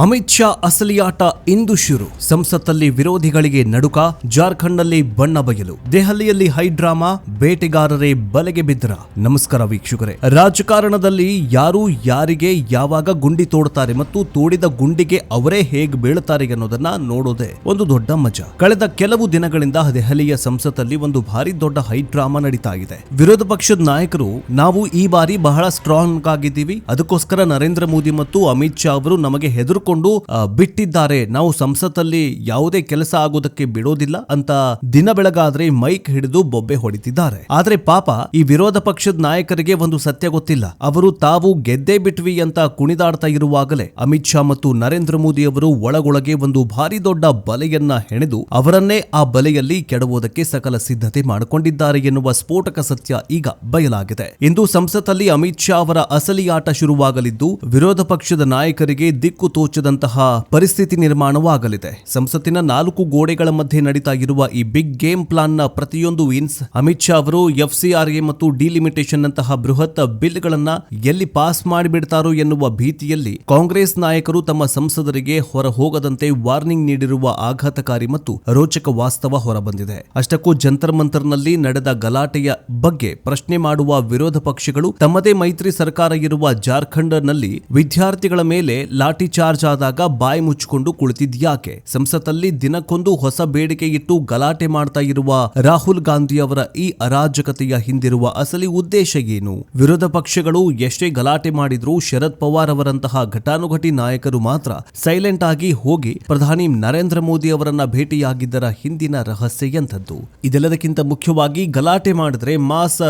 ಅಮಿತ್ ಶಾ ಅಸಲಿಯಾಟ ಇಂದು ಶುರು. ಸಂಸತ್ತಲ್ಲಿ ವಿರೋಧಿಗಳಿಗೆ ನಡುಕ, ಜಾರ್ಖಂಡ್ನಲ್ಲಿ ಬಣ್ಣ ಬಯಲು, ದೆಹಲಿಯಲ್ಲಿ ಹೈಡ್ರಾಮಾ, ಬೇಟೆಗಾರರೇ ಬಲೆಗೆ ಬಿದ್ದರ. ನಮಸ್ಕಾರ ವೀಕ್ಷಕರೇ. ರಾಜಕಾರಣದಲ್ಲಿ ಯಾರು ಯಾರಿಗೆ ಯಾವಾಗ ಗುಂಡಿ ತೋಡ್ತಾರೆ ಮತ್ತು ತೋಡಿದ ಗುಂಡಿಗೆ ಅವರೇ ಹೇಗೆ ಬೀಳುತ್ತಾರೆ ಅನ್ನೋದನ್ನ ನೋಡೋದೇ ಒಂದು ದೊಡ್ಡ ಮಜಾ. ಕಳೆದ ಕೆಲವು ದಿನಗಳಿಂದ ದೆಹಲಿಯ ಸಂಸತ್ತಲ್ಲಿ ಒಂದು ಭಾರಿ ದೊಡ್ಡ ಹೈಡ್ರಾಮಾ ನಡೀತಾ ಇದೆ. ವಿರೋಧ ಪಕ್ಷದ ನಾಯಕರು ನಾವು ಈ ಬಾರಿ ಬಹಳ ಸ್ಟ್ರಾಂಗ್ ಆಗಿದ್ದೀವಿ, ಅದಕ್ಕೋಸ್ಕರ ನರೇಂದ್ರ ಮೋದಿ ಮತ್ತು ಅಮಿತ್ ಶಾ ಅವರು ನಮಗೆ ಹೆದರ್ಕೊಂಡು ಬಿಟ್ಟಿದ್ದಾರೆ, ನಾವು ಸಂಸತ್ತಲ್ಲಿ ಯಾವುದೇ ಕೆಲಸ ಆಗೋದಕ್ಕೆ ಬಿಡೋದಿಲ್ಲ ಅಂತ ದಿನ ಬೆಳಗಾದ್ರೆ ಮೈಕ್ ಹಿಡಿದು ಬೊಬ್ಬೆ ಹೊಡಿತಿದ್ದಾರೆ. ಆದ್ರೆ ಪಾಪ ಈ ವಿರೋಧ ಪಕ್ಷದ ನಾಯಕರಿಗೆ ಒಂದು ಸತ್ಯ ಗೊತ್ತಿಲ್ಲ. ಅವರು ತಾವು ಗೆದ್ದೇ ಬಿಟ್ವಿ ಅಂತ ಕುಣಿದಾಡ್ತಾ ಇರುವಾಗಲೇ ಅಮಿತ್ ಶಾ ಮತ್ತು ನರೇಂದ್ರ ಮೋದಿ ಅವರು ಒಳಗೊಳಗೆ ಒಂದು ಭಾರಿ ದೊಡ್ಡ ಬಲೆಯನ್ನ ಹೆಣೆದು ಅವರನ್ನೇ ಆ ಬಲೆಯಲ್ಲಿ ಕೆಡವುವುದಕ್ಕೆ ಸಕಲ ಸಿದ್ಧತೆ ಮಾಡಿಕೊಂಡಿದ್ದಾರೆ ಎನ್ನುವ ಸ್ಫೋಟಕ ಸತ್ಯ ಈಗ ಬಯಲಾಗಿದೆ. ಇಂದು ಸಂಸತ್ತಲ್ಲಿ ಅಮಿತ್ ಶಾ ಅವರ ಅಸಲಿ ಆಟ ಶುರುವಾಗಲಿದ್ದು, ವಿರೋಧ ಪಕ್ಷದ ನಾಯಕರಿಗೆ ದಿಕ್ಕು ತೋಚದಂತಹ ಪರಿಸ್ಥಿತಿ ನಿರ್ಮಾಣವಾಗಲಿದೆ. ಸಂಸತ್ತಿನ 4 ಗೋಡೆಗಳ ಮಧ್ಯೆ ನಡೀತಾ ಇರುವ ಈ ಬಿಗ್ ಗೇಮ್ ಪ್ಲಾನ್ ನ ಪ್ರತಿಯೊಂದು ಇನ್ಸ್ ಅಮಿತ್ ಶಾ ಅವರು FCRA ಮತ್ತು ಡಿಲಿಮಿಟೇಷನ್ ನಂತಹ ಬೃಹತ್ ಬಿಲ್ ಗಳನ್ನ ಎಲ್ಲಿ ಪಾಸ್ ಮಾಡಿಬಿಡ್ತಾರೋ ಎನ್ನುವ ಭೀತಿಯಲ್ಲಿ ಕಾಂಗ್ರೆಸ್ ನಾಯಕರು ತಮ್ಮ ಸಂಸದರಿಗೆ ಹೊರ ಹೋಗದಂತೆ ವಾರ್ನಿಂಗ್ ನೀಡಿರುವ ಆಘಾತಕಾರಿ ಮತ್ತು ರೋಚಕ ವಾಸ್ತವ ಹೊರಬಂದಿದೆ. ಅಷ್ಟಕ್ಕೂ ಜಂತರ್ ಮಂತರ್ನಲ್ಲಿ ನಡೆದ ಗಲಾಟೆಯ ಬಗ್ಗೆ ಪ್ರಶ್ನೆ ಮಾಡುವ ವಿರೋಧ ಪಕ್ಷಗಳು ತಮ್ಮದೇ ಮೈತ್ರಿ ಸರ್ಕಾರ ಇರುವ ಜಾರ್ಖಂಡ್ನಲ್ಲಿ ವಿದ್ಯಾರ್ಥಿಗಳ ಮೇಲೆ ಲಾಠಿ ಚಾರ್ಜ್ ಆದಾಗ ಬಾಯಿ ಮುಚ್ಚಿಕೊಂಡು ಕುಳಿತಿದ್ಯಾಕೆ? ಸಂಸತ್ತಲ್ಲಿ ದಿನಕ್ಕೊಂದು ಹೊಸ ಬೇಡಿಕೆ ಇಟ್ಟು ಗಲಾಟೆ ಮಾಡ್ತಾ ಇರುವ ರಾಹುಲ್ ಗಾಂಧಿ ಅವರ ಈ ಅರಾಜಕತೆಯ ಹಿಂದಿರುವ ಅಸಲಿ ಉದ್ದೇಶ ಏನು? ವಿರೋಧ ಪಕ್ಷಗಳು ಎಷ್ಟೇ ಗಲಾಟೆ ಮಾಡಿದ್ರೂ ಶರದ್ ಪವಾರ್ ಅವರಂತಹ ಘಟಾನುಘಟಿ ನಾಯಕರು ಮಾತ್ರ ಸೈಲೆಂಟ್ ಆಗಿ ಹೋಗಿ ಪ್ರಧಾನಿ ನರೇಂದ್ರ ಮೋದಿ ಅವರನ್ನ ಭೇಟಿಯಾಗಿದ್ದರ ಹಿಂದಿನ ರಹಸ್ಯ ಎಂಥದ್ದು? ಇದೆಲ್ಲದಕ್ಕಿಂತ ಮುಖ್ಯವಾಗಿ ಗಲಾಟೆ ಮಾಡಿದ್ರೆ ಮಾಸ್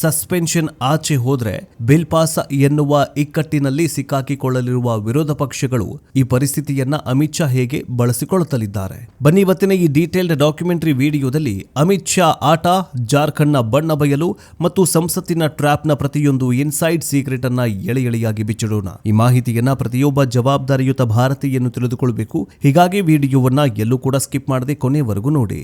ಸಸ್ಪೆನ್ಷನ್, ಆಚೆ ಹೋದ್ರೆ ಬಿಲ್ ಪಾಸ್ ಎನ್ನುವ ಇಕ್ಕಟ್ಟಿನಲ್ಲಿ ಸಿಕ್ಕಾಕಿಕೊಳ್ಳಲಿರುವ ವಿರೋಧ ಪಕ್ಷಗಳು ಈ ಪರಿಸ್ಥಿತಿಯನ್ನ ಅಮಿತ್ ಶಾ ಹೇಗೆ ಬಳಸಿಕೊಳ್ಳುತ್ತಲಿದ್ದಾರೆ? ಬನ್ನಿ ಇವತ್ತಿನ ಈ ಡೀಟೇಲ್ಡ್ ಡಾಕ್ಯುಮೆಂಟರಿ ವಿಡಿಯೋದಲ್ಲಿ ಅಮಿತ್ ಶಾ ಆಟ, ಜಾರ್ಖಂಡ್ನ ಬಣ್ಣ ಬಯಲು ಮತ್ತು ಸಂಸತ್ತಿನ ಟ್ರ್ಯಾಪ್ನ ಪ್ರತಿಯೊಂದು ಇನ್ಸೈಡ್ ಸೀಕ್ರೆಟ್ ಅನ್ನ ಎಳೆಯಾಗಿ ಬಿಚ್ಚಿಡೋಣ. ಈ ಮಾಹಿತಿಯನ್ನ ಪ್ರತಿಯೊಬ್ಬ ಜವಾಬ್ದಾರಿಯುತ ಭಾರತೀಯನ್ನು ತಿಳಿದುಕೊಳ್ಳಬೇಕು. ಹೀಗಾಗಿ ವಿಡಿಯೋವನ್ನ ಎಲ್ಲೂ ಕೂಡ ಸ್ಕಿಪ್ ಮಾಡದೆ ಕೊನೆವರೆಗೂ ನೋಡಿ.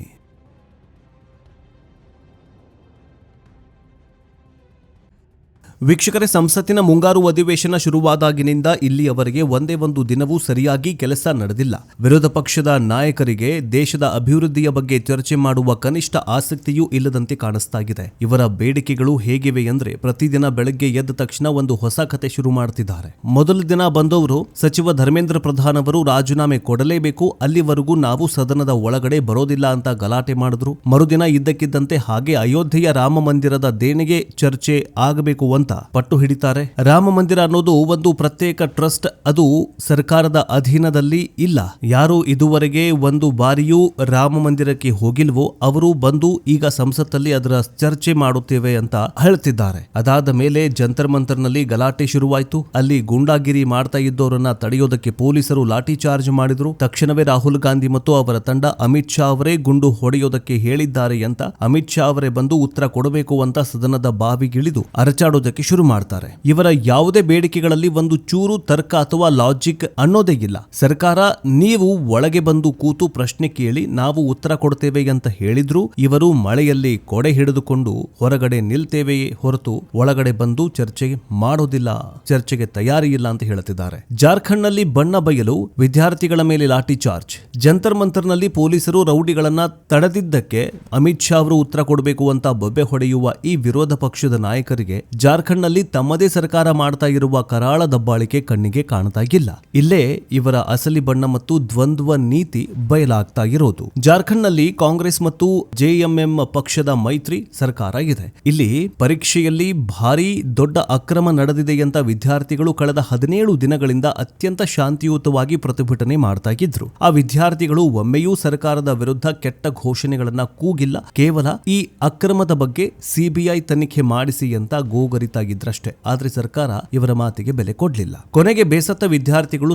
ವೀಕ್ಷಕರೇ, ಸಂಸತ್ತಿನ ಮುಂಗಾರು ಅಧಿವೇಶನ ಶುರುವಾದಾಗಿನಿಂದ ಇಲ್ಲಿಯವರೆಗೆ ಒಂದೇ ಒಂದು ದಿನವೂ ಸರಿಯಾಗಿ ಕೆಲಸ ನಡೆದಿಲ್ಲ. ವಿರೋಧ ಪಕ್ಷದ ನಾಯಕರಿಗೆ ದೇಶದ ಅಭಿವೃದ್ಧಿಯ ಬಗ್ಗೆ ಚರ್ಚೆ ಮಾಡುವ ಕನಿಷ್ಠ ಆಸಕ್ತಿಯೂ ಇಲ್ಲದಂತೆ ಕಾಣಿಸ್ತಾ ಇದೆ. ಇವರ ಬೇಡಿಕೆಗಳು ಹೇಗಿವೆ ಅಂದ್ರೆ, ಪ್ರತಿದಿನ ಬೆಳಗ್ಗೆ ಎದ್ದ ತಕ್ಷಣ ಒಂದು ಹೊಸ ಕತೆ ಶುರು ಮಾಡ್ತಿದ್ದಾರೆ. ಮೊದಲ ದಿನ ಬಂದವರು ಸಚಿವ ಧರ್ಮೇಂದ್ರ ಪ್ರಧಾನ್ ಅವರು ರಾಜೀನಾಮೆ ಕೊಡಲೇಬೇಕು, ಅಲ್ಲಿವರೆಗೂ ನಾವು ಸದನದ ಒಳಗಡೆ ಬರೋದಿಲ್ಲ ಅಂತ ಗಲಾಟೆ ಮಾಡಿದ್ರು. ಮರುದಿನ ಇದ್ದಕ್ಕಿದ್ದಂತೆ ಹಾಗೆ ಅಯೋಧ್ಯೆಯ ರಾಮ ಮಂದಿರದ ದೇಣಿಗೆ ಚರ್ಚೆ ಆಗಬೇಕು ಅಂತ ಪಟ್ಟು ಹಿಡಿತಾರೆ. ರಾಮ ಮಂದಿರ ಅನ್ನೋದು ಒಂದು ಪ್ರತ್ಯೇಕ ಟ್ರಸ್ಟ್, ಅದು ಸರ್ಕಾರದ ಅಧೀನದಲ್ಲಿ ಇಲ್ಲ. ಯಾರು ಇದುವರೆಗೆ ಒಂದು ಬಾರಿಯೂ ರಾಮ ಮಂದಿರಕ್ಕೆ ಹೋಗಿಲ್ವೋ ಅವರು ಬಂದು ಈಗ ಸಂಸತ್ತಲ್ಲಿ ಅದರ ಚರ್ಚೆ ಮಾಡುತ್ತೇವೆ ಅಂತ ಹೇಳ್ತಿದ್ದಾರೆ. ಅದಾದ ಮೇಲೆ ಜಂತರ್ ಮಂತರ್ನಲ್ಲಿ ಗಲಾಟೆ ಶುರುವಾಯಿತು. ಅಲ್ಲಿ ಗೂಂಡಾಗಿರಿ ಮಾಡ್ತಾ ಇದ್ದವರನ್ನ ತಡೆಯೋದಕ್ಕೆ ಪೊಲೀಸರು ಲಾಠಿ ಚಾರ್ಜ್ ಮಾಡಿದ್ರು. ತಕ್ಷಣವೇ ರಾಹುಲ್ ಗಾಂಧಿ ಮತ್ತು ಅವರ ತಂಡ ಅಮಿತ್ ಶಾ ಅವರೇ ಗುಂಡು ಹೊಡೆಯೋದಕ್ಕೆ ಹೇಳಿದ್ದಾರೆ ಅಂತ ಅಮಿತ್ ಶಾ ಅವರೇ ಬಂದು ಉತ್ತರ ಕೊಡಬೇಕು ಅಂತ ಸದನದ ಬಾವಿಗಿಳಿದು ಅರಚಾಡೋದಕ್ಕೆ ಶುರು ಮಾಡ್ತಾರೆ. ಇವರ ಯಾವುದೇ ಬೇಡಿಕೆಗಳಲ್ಲಿ ಒಂದು ಚೂರು ತರ್ಕ ಅಥವಾ ಲಾಜಿಕ್ ಅನ್ನೋದೇ ಇಲ್ಲ. ಸರ್ಕಾರ ನೀವು ಒಳಗೆ ಬಂದು ಕೂತು ಪ್ರಶ್ನೆ ಕೇಳಿ ನಾವು ಉತ್ತರ ಕೊಡ್ತೇವೆ ಅಂತ ಹೇಳಿದ್ರು ಇವರು ಮಳೆಯಲ್ಲಿ ಕೊಡೆ ಹಿಡಿದುಕೊಂಡು ಹೊರಗಡೆ ನಿಲ್ತೇವೆಯೇ ಹೊರತು ಒಳಗಡೆ ಬಂದು ಚರ್ಚೆ ಮಾಡೋದಿಲ್ಲ, ಚರ್ಚೆಗೆ ತಯಾರಿ ಇಲ್ಲ ಅಂತ ಹೇಳುತ್ತಿದ್ದಾರೆ. ಜಾರ್ಖಂಡ್ನಲ್ಲಿ ಬಣ್ಣ ಬಯಲು, ವಿದ್ಯಾರ್ಥಿಗಳ ಮೇಲೆ ಲಾಠಿ ಚಾರ್ಜ್. ಜಂತರ್ ಮಂತರ್ನಲ್ಲಿ ಪೊಲೀಸರು ರೌಡಿಗಳನ್ನ ತಡೆದಿದ್ದಕ್ಕೆ ಅಮಿತ್ ಶಾ ಅವರು ಉತ್ತರ ಕೊಡಬೇಕು ಅಂತ ಬೊಬ್ಬೆ ಹೊಡೆಯುವ ಈ ವಿರೋಧ ಪಕ್ಷದ ನಾಯಕರಿಗೆ ಜಾರ್ಖಂಡ್ನಲ್ಲಿ ತಮ್ಮದೇ ಸರ್ಕಾರ ಮಾಡ್ತಾ ಇರುವ ಕರಾಳ ದಬ್ಬಾಳಿಕೆ ಕಣ್ಣಿಗೆ ಕಾಣ್ತಾ ಇಲ್ಲ. ಇಲ್ಲೇ ಇವರ ಅಸಲಿ ಬಣ್ಣ ಮತ್ತು ದ್ವಂದ್ವ ನೀತಿ ಬಯಲಾಗ್ತಾ ಇರೋದು. ಜಾರ್ಖಂಡ್ನಲ್ಲಿ ಕಾಂಗ್ರೆಸ್ ಮತ್ತು JMM ಪಕ್ಷದ ಮೈತ್ರಿ ಸರ್ಕಾರ ಇದೆ. ಇಲ್ಲಿ ಪರೀಕ್ಷೆಯಲ್ಲಿ ಭಾರಿ ದೊಡ್ಡ ಅಕ್ರಮ ನಡೆದಿದೆ ಅಂತ ವಿದ್ಯಾರ್ಥಿಗಳು ಕಳೆದ 17 ದಿನಗಳಿಂದ ಅತ್ಯಂತ ಶಾಂತಿಯುತವಾಗಿ ಪ್ರತಿಭಟನೆ ಮಾಡ್ತಾ ಇದ್ರು. ಆ ವಿದ್ಯಾರ್ಥಿಗಳು ಒಮ್ಮೆಯೂ ಸರ್ಕಾರದ ವಿರುದ್ಧ ಕೆಟ್ಟ ಘೋಷಣೆಗಳನ್ನ ಕೂಗಿಲ್ಲ. ಕೇವಲ ಈ ಅಕ್ರಮದ ಬಗ್ಗೆ CBI ತನಿಖೆ ಮಾಡಿಸಿ ಅಂತ ಗೋಗರಿತಾ ಇದ್ರಷ್ಟೇ. ಆದ್ರೆ ಸರ್ಕಾರ ಇವರ ಮಾತಿಗೆ ಬೆಲೆ ಕೊಡ್ಲಿಲ್ಲ. ಕೊನೆಗೆ ಬೇಸತ್ತ ವಿದ್ಯಾರ್ಥಿಗಳು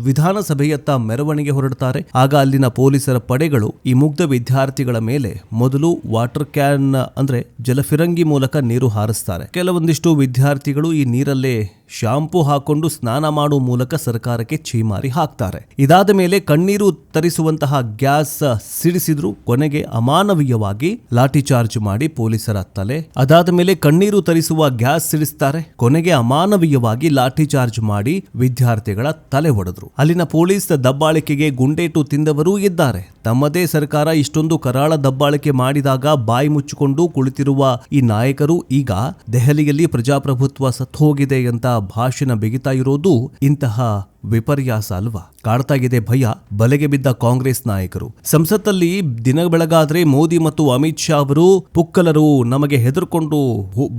ವಿಧಾನಸಭೆಯತ್ತ ಮೆರವಣಿಗೆ ಹೊರಡ್ತಾರೆ. ಆಗ ಅಲ್ಲಿನ ಪೊಲೀಸರ ಪಡೆಗಳು ಈ ಮುಗ್ಧ ವಿದ್ಯಾರ್ಥಿಗಳ ಮೇಲೆ ಮೊದಲು ವಾಟರ್ ಕ್ಯಾನ್ ಅಂದ್ರೆ ಜಲಫಿರಂಗಿ ಮೂಲಕ ನೀರು ಹಾರಿಸ್ತಾರೆ. ಕೆಲವೊಂದಿಷ್ಟು ವಿದ್ಯಾರ್ಥಿಗಳು ಈ ನೀರಲ್ಲೇ ಶಾಂಪೂ ಹಾಕೊಂಡು ಸ್ನಾನ ಮಾಡುವ ಮೂಲಕ ಸರ್ಕಾರಕ್ಕೆ ಛೀಮಾರಿ ಹಾಕ್ತಾರೆ. ಇದಾದ ಮೇಲೆ ಕಣ್ಣೀರು ತರಿಸುವಂತಹ ಗ್ಯಾಸ್ ಸಿಡಿಸಿದ್ರು, ಕೊನೆಗೆ ಅಮಾನವೀಯವಾಗಿ ಲಾಠಿ ಚಾರ್ಜ್ ಮಾಡಿ ಪೊಲೀಸರ ತಲೆ. ಅದಾದ ಮೇಲೆ ಕಣ್ಣೀರು ತರಿಸುವ ಗ್ಯಾಸ್ ಸಿಡಿಸ್ತಾರೆ, ಕೊನೆಗೆ ಅಮಾನವೀಯವಾಗಿ ಲಾಠಿ ಚಾರ್ಜ್ ಮಾಡಿ ವಿದ್ಯಾರ್ಥಿಗಳ ತಲೆ ಒಡೆದ್ರು. ಅಲ್ಲಿನ ಪೊಲೀಸ್ ದಬ್ಬಾಳಿಕೆಗೆ ಗುಂಡೇಟು ತಿಂದವರೂ ಇದ್ದಾರೆ. ತಮ್ಮದೇ ಸರ್ಕಾರ ಇಷ್ಟೊಂದು ಕರಾಳ ದಬ್ಬಾಳಿಕೆ ಮಾಡಿದಾಗ ಬಾಯಿ ಮುಚ್ಚಿಕೊಂಡು ಕುಳಿತಿರುವ ಈ ನಾಯಕರು ಈಗ ದೆಹಲಿಯಲ್ಲಿ ಪ್ರಜಾಪ್ರಭುತ್ವ ಸತ್ತು ಹೋಗಿದೆ ಅಂತ ಭಾಷಣ ಬಿಗಿತಾ ಇರೋದು ಇಂತಹ ವಿಪರ್ಯಾಸ ಅಲ್ವಾ? ಕಾಡ್ತಾ ಇದೆ ಭಯ. ಬಲೆಗೆ ಬಿದ್ದ ಕಾಂಗ್ರೆಸ್ ನಾಯಕರು. ಸಂಸತ್ತಲ್ಲಿ ದಿನ ಬೆಳಗಾದ್ರೆ ಮೋದಿ ಮತ್ತು ಅಮಿತ್ ಶಾ ಅವರು ಪುಕ್ಕಲರು, ನಮಗೆ ಹೆದರ್ಕೊಂಡು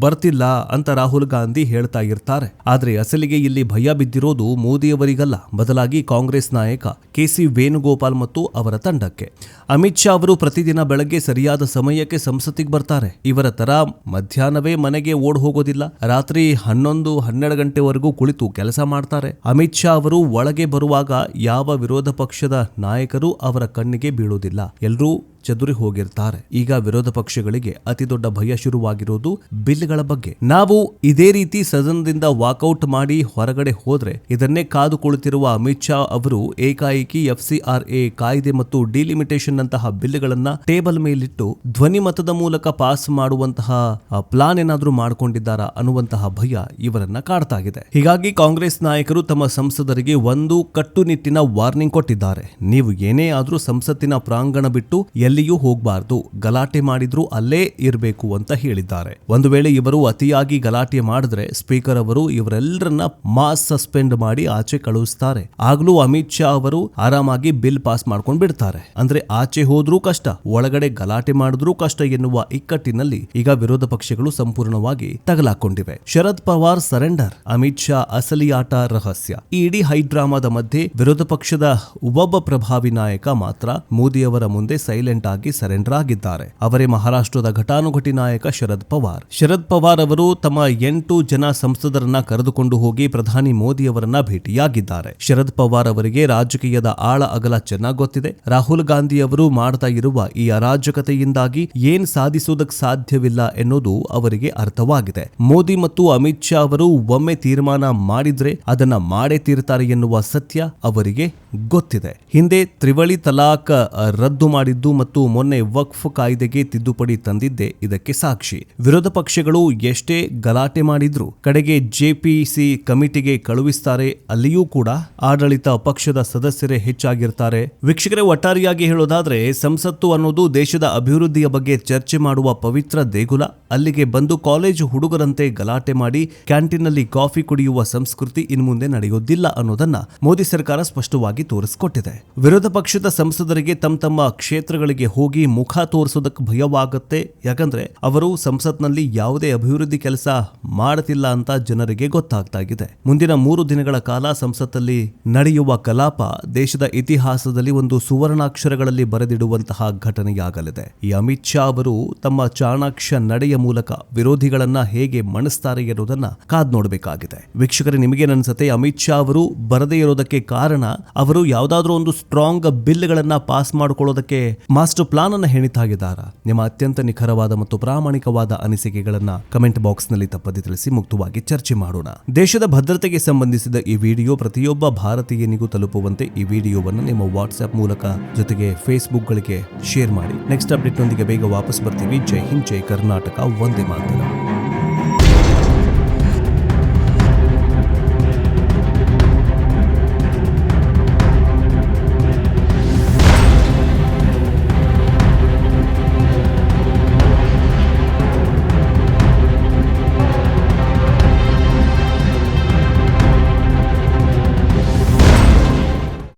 ಬರ್ತಿಲ್ಲ ಅಂತ ರಾಹುಲ್ ಗಾಂಧಿ ಹೇಳ್ತಾ ಇರ್ತಾರೆ. ಆದ್ರೆ ಅಸಲಿಗೆ ಇಲ್ಲಿ ಭಯ ಬಿದ್ದಿರೋದು ಮೋದಿಯವರಿಗಲ್ಲ, ಬದಲಾಗಿ ಕಾಂಗ್ರೆಸ್ ನಾಯಕ ಕೆ.ಸಿ. ವೇಣುಗೋಪಾಲ್ ಮತ್ತು ಅವರ ತಂಡಕ್ಕೆ. ಅಮಿತ್ ಶಾ ಅವರು ಪ್ರತಿದಿನ ಬೆಳಗ್ಗೆ ಸರಿಯಾದ ಸಮಯಕ್ಕೆ ಸಂಸತ್ತಿಗೆ ಬರ್ತಾರೆ. ಇವರ ತರ ಮಧ್ಯಾಹ್ನವೇ ಮನೆಗೆ ಓಡ್ ಹೋಗೋದಿಲ್ಲ. ರಾತ್ರಿ 11-12 ಗಂಟೆವರೆಗೂ ಕುಳಿತು ಕೆಲಸ ಮಾಡ್ತಾರೆ. ಅಮಿತ್ ಶಾ ಅವರು ಒಳಗೆ ಬರುವಾಗ ಯಾವ ವಿರೋಧ ಪಕ್ಷದ ನಾಯಕರು ಅವರ ಕಣ್ಣಿಗೆ ಬೀಳುವುದಿಲ್ಲ. ಎಲ್ಲರೂ ಚದುರಿ ಹೋಗಿರ್ತಾರೆ. ಈಗ ವಿರೋಧ ಪಕ್ಷಗಳಿಗೆ ಅತಿ ದೊಡ್ಡ ಭಯ ಶುರುವಾಗಿರೋದು ಬಿಲ್ಗಳ ಬಗ್ಗೆ. ನಾವು ಇದೇ ರೀತಿ ಸದನದಿಂದ ವಾಕೌಟ್ ಮಾಡಿ ಹೊರಗಡೆ ಹೋದ್ರೆ ಇದನ್ನೇ ಕಾದು ಕುಳಿತಿರುವ ಅಮಿತ್ ಶಾ ಅವರು ಏಕಾಏಕಿ FCRA ಕಾಯ್ದೆ ಮತ್ತು ಡಿಲಿಮಿಟೇಷನ್ ನಂತಹ ಬಿಲ್ಗಳನ್ನ ಟೇಬಲ್ ಮೇಲಿಟ್ಟು ಧ್ವನಿ ಮತದ ಮೂಲಕ ಪಾಸ್ ಮಾಡುವಂತಹ ಪ್ಲಾನ್ ಏನಾದ್ರೂ ಮಾಡಿಕೊಂಡಿದ್ದಾರಾ ಅನ್ನುವಂತಹ ಭಯ ಇವರನ್ನ ಕಾಡ್ತಾ ಇದೆ. ಹೀಗಾಗಿ ಕಾಂಗ್ರೆಸ್ ನಾಯಕರು ತಮ್ಮ ಸಂಸದರಿಗೆ ಒಂದು ಕಟ್ಟುನಿಟ್ಟಿನ ವಾರ್ನಿಂಗ್ ಕೊಟ್ಟಿದ್ದಾರೆ. ನೀವು ಏನೇ ಆದ್ರೂ ಸಂಸತ್ತಿನ ಪ್ರಾಂಗಣ ಬಿಟ್ಟು ಎಲ್ಲಿಯೂ ಹೋಗಬಾರ್ದು, ಗಲಾಟೆ ಮಾಡಿದ್ರು ಅಲ್ಲೇ ಇರಬೇಕು ಅಂತ ಹೇಳಿದ್ದಾರೆ. ಒಂದು ವೇಳೆ ಇವರು ಅತಿಯಾಗಿ ಗಲಾಟೆ ಮಾಡಿದ್ರೆ ಸ್ಪೀಕರ್ ಅವರು ಇವರೆಲ್ಲರನ್ನ ಮಾಸ್ ಸಸ್ಪೆಂಡ್ ಮಾಡಿ ಆಚೆ ಕಳುಹಿಸ್ತಾರೆ. ಆಗ್ಲೂ ಅಮಿತ್ ಶಾ ಅವರು ಆರಾಮಾಗಿ ಬಿಲ್ ಪಾಸ್ ಮಾಡ್ಕೊಂಡು ಬಿಡ್ತಾರೆ. ಅಂದ್ರೆ ಆಚೆ ಹೋದ್ರೂ ಕಷ್ಟ, ಒಳಗಡೆ ಗಲಾಟೆ ಮಾಡಿದ್ರೂ ಕಷ್ಟ ಎನ್ನುವ ಇಕ್ಕಟ್ಟಿನಲ್ಲಿ ಈಗ ವಿರೋಧ ಪಕ್ಷಗಳು ಸಂಪೂರ್ಣವಾಗಿ ತಗಲಾಕೊಂಡಿವೆ. ಶರದ್ ಪವಾರ್ ಸರೆಂಡರ್, ಅಮಿತ್ ಶಾ ಅಸಲಿ ಆಟ ರಹಸ್ಯ. ಈ ಇಡೀ ಹೈಡ್ರಾಮಾದ ಮಧ್ಯೆ ವಿರೋಧ ಪಕ್ಷದ ಒಬ್ಬ ಪ್ರಭಾವಿ ನಾಯಕ ಮಾತ್ರ ಮೋದಿಯವರ ಮುಂದೆ ಸೈಲೆಂಟ್ ಆಗಿ ಸರೆಂಡರ್ ಆಗಿದ್ದಾರೆ. ಅವರೇ ಮಹಾರಾಷ್ಟ್ರದ ಘಟಾನುಘಟಿ ನಾಯಕ ಶರದ್ ಪವಾರ್. ಶರದ್ ಪವಾರ್ ಅವರು ತಮ್ಮ 8 ಜನ ಸಂಸದರನ್ನ ಕರೆದುಕೊಂಡು ಹೋಗಿ ಪ್ರಧಾನಿ ಮೋದಿ ಅವರನ್ನ ಭೇಟಿಯಾಗಿದ್ದಾರೆ. ಶರದ್ ಪವಾರ್ ಅವರಿಗೆ ರಾಜಕೀಯದ ಆಳ ಅಗಲ ಚೆನ್ನಾಗಿ ಗೊತ್ತಿದೆ. ರಾಹುಲ್ ಗಾಂಧಿ ಅವರು ಮಾಡ್ತಾ ಇರುವ ಈ ಅರಾಜಕತೆಯಿಂದಾಗಿ ಏನ್ ಸಾಧಿಸುವುದಕ್ಕೆ ಸಾಧ್ಯವಿಲ್ಲ ಎನ್ನುವುದು ಅವರಿಗೆ ಅರ್ಥವಾಗಿದೆ. ಮೋದಿ ಮತ್ತು ಅಮಿತ್ ಶಾ ಅವರು ಒಮ್ಮೆ ತೀರ್ಮಾನ ಮಾಡಿದ್ರೆ ಅದನ್ನ ಮಾಡೇ ತೀರ್ತಾರೆ ಎನ್ನುವ ಸತ್ಯ ಅವರಿಗೆ ಗೊತ್ತಿದೆ. ಹಿಂದೆ ತ್ರಿವಳಿ ತಲಾಕ್ ರದ್ದು ಮಾಡಿದ್ದು ಮತ್ತು ಮೊನ್ನೆ ವಕ್ಫ್ ಕಾಯ್ದೆಗೆ ತಿದ್ದುಪಡಿ ತಂದಿದ್ದೆ ಇದಕ್ಕೆ ಸಾಕ್ಷಿ. ವಿರೋಧ ಪಕ್ಷಗಳು ಎಷ್ಟೇ ಗಲಾಟೆ ಮಾಡಿದ್ರು ಕಡೆಗೆ ಜೆಪಿಸಿ ಕಮಿಟಿಗೆ ಕಳುಹಿಸ್ತಾರೆ. ಅಲ್ಲಿಯೂ ಕೂಡ ಆಡಳಿತ ಪಕ್ಷದ ಸದಸ್ಯರೇ ಹೆಚ್ಚಾಗಿರ್ತಾರೆ. ವೀಕ್ಷಕರೇ, ಒಟ್ಟಾರೆಯಾಗಿ ಹೇಳೋದಾದ್ರೆ ಸಂಸತ್ತು ಅನ್ನೋದು ದೇಶದ ಅಭಿವೃದ್ಧಿಯ ಬಗ್ಗೆ ಚರ್ಚೆ ಮಾಡುವ ಪವಿತ್ರ ದೇಗುಲ. ಅಲ್ಲಿಗೆ ಬಂದು ಕಾಲೇಜು ಹುಡುಗರಂತೆ ಗಲಾಟೆ ಮಾಡಿ ಕ್ಯಾಂಟೀನ್ನಲ್ಲಿ ಕಾಫಿ ಕುಡಿಯುವ ಸಂಸ್ಕೃತಿ ಇನ್ಮುಂದೆ ನಡೆಯೋದಿಲ್ಲ ಅನ್ನೋದನ್ನ ಮೋದಿ ಸರ್ಕಾರ ಸ್ಪಷ್ಟವಾಗಿ ತೋರಿಸಿಕೊಟ್ಟಿದೆ. ವಿರೋಧ ಪಕ್ಷದ ಸಂಸದರಿಗೆ ತಮ್ಮ ಕ್ಷೇತ್ರಗಳಿಗೆ ಹೋಗಿ ಮುಖ ತೋರಿಸೋದಕ್ಕೆ ಭಯವಾಗುತ್ತೆ. ಯಾಕಂದ್ರೆ ಅವರು ಸಂಸತ್ನಲ್ಲಿ ಯಾವುದೇ ಅಭಿವೃದ್ಧಿ ಕೆಲಸ ಮಾಡುತ್ತಿಲ್ಲ ಅಂತ ಜನರಿಗೆ ಗೊತ್ತಾಗ್ತಾ ಇದೆ. ಮುಂದಿನ 3 ದಿನಗಳ ಕಾಲ ಸಂಸತ್ತಲ್ಲಿ ನಡೆಯುವ ಕಲಾಪ ದೇಶದ ಇತಿಹಾಸದಲ್ಲಿ ಒಂದು ಸುವರ್ಣಾಕ್ಷರಗಳಲ್ಲಿ ಬರೆದಿಡುವಂತಹ ಘಟನೆಯಾಗಲಿದೆ. ಈ ಅಮಿತ್ ಶಾ ಅವರು ತಮ್ಮ ಚಾಣಾಕ್ಷ ನಡೆಯ ಮೂಲಕ ವಿರೋಧಿಗಳನ್ನ ಹೇಗೆ ಮಣಿಸ್ತಾರೆ ಎನ್ನುವುದನ್ನ ಕಾದ್ ನೋಡಬೇಕಾಗಿದೆ. ವೀಕ್ಷಕರೇ, ನಿಮಗೆ ಅನ್ಸುತ್ತೆ ಅಮಿತ್ ಶಾ ಅವರು ಬರದೇ ಇರೋದಕ್ಕೆ ಕಾರಣ ಅವರು ಯಾವುದಾದ್ರೂ ಒಂದು ಸ್ಟ್ರಾಂಗ್ ಬಿಲ್ಗಳನ್ನ ಪಾಸ್ ಮಾಡಿಕೊಳ್ಳೋದಕ್ಕೆ ಮಾಸ್ಟರ್ ಪ್ಲಾನ್ ಅನ್ನು ಹೆಣಿತಾಗಿದ್ದಾರಾ? ನಿಮ್ಮ ಅತ್ಯಂತ ನಿಖರವಾದ ಮತ್ತು ಪ್ರಾಮಾಣಿಕವಾದ ಅನಿಸಿಕೆಗಳನ್ನ ಕಮೆಂಟ್ ಬಾಕ್ಸ್ ನಲ್ಲಿ ತಪ್ಪದೆ ತಿಳಿಸಿ, ಮುಕ್ತವಾಗಿ ಚರ್ಚೆ ಮಾಡೋಣ. ದೇಶದ ಭದ್ರತೆಗೆ ಸಂಬಂಧಿಸಿದ ಈ ವಿಡಿಯೋ ಪ್ರತಿಯೊಬ್ಬ ಭಾರತೀಯನಿಗೂ ತಲುಪುವಂತೆ ಈ ವಿಡಿಯೋವನ್ನು ನಿಮ್ಮ ವಾಟ್ಸ್ಆಪ್ ಮೂಲಕ ಜೊತೆಗೆ ಫೇಸ್ಬುಕ್ ಗಳಿಗೆ ಶೇರ್ ಮಾಡಿ. ನೆಕ್ಸ್ಟ್ ಅಪ್ಡೇಟ್ ನೊಂದಿಗೆ ಬೇಗ ವಾಪಸ್ ಬರ್ತೀವಿ. ಜೈ ಹಿಂದ್, ಜೈ ಕರ್ನಾಟಕ, ವಂದೇ ಮಾತರಂ.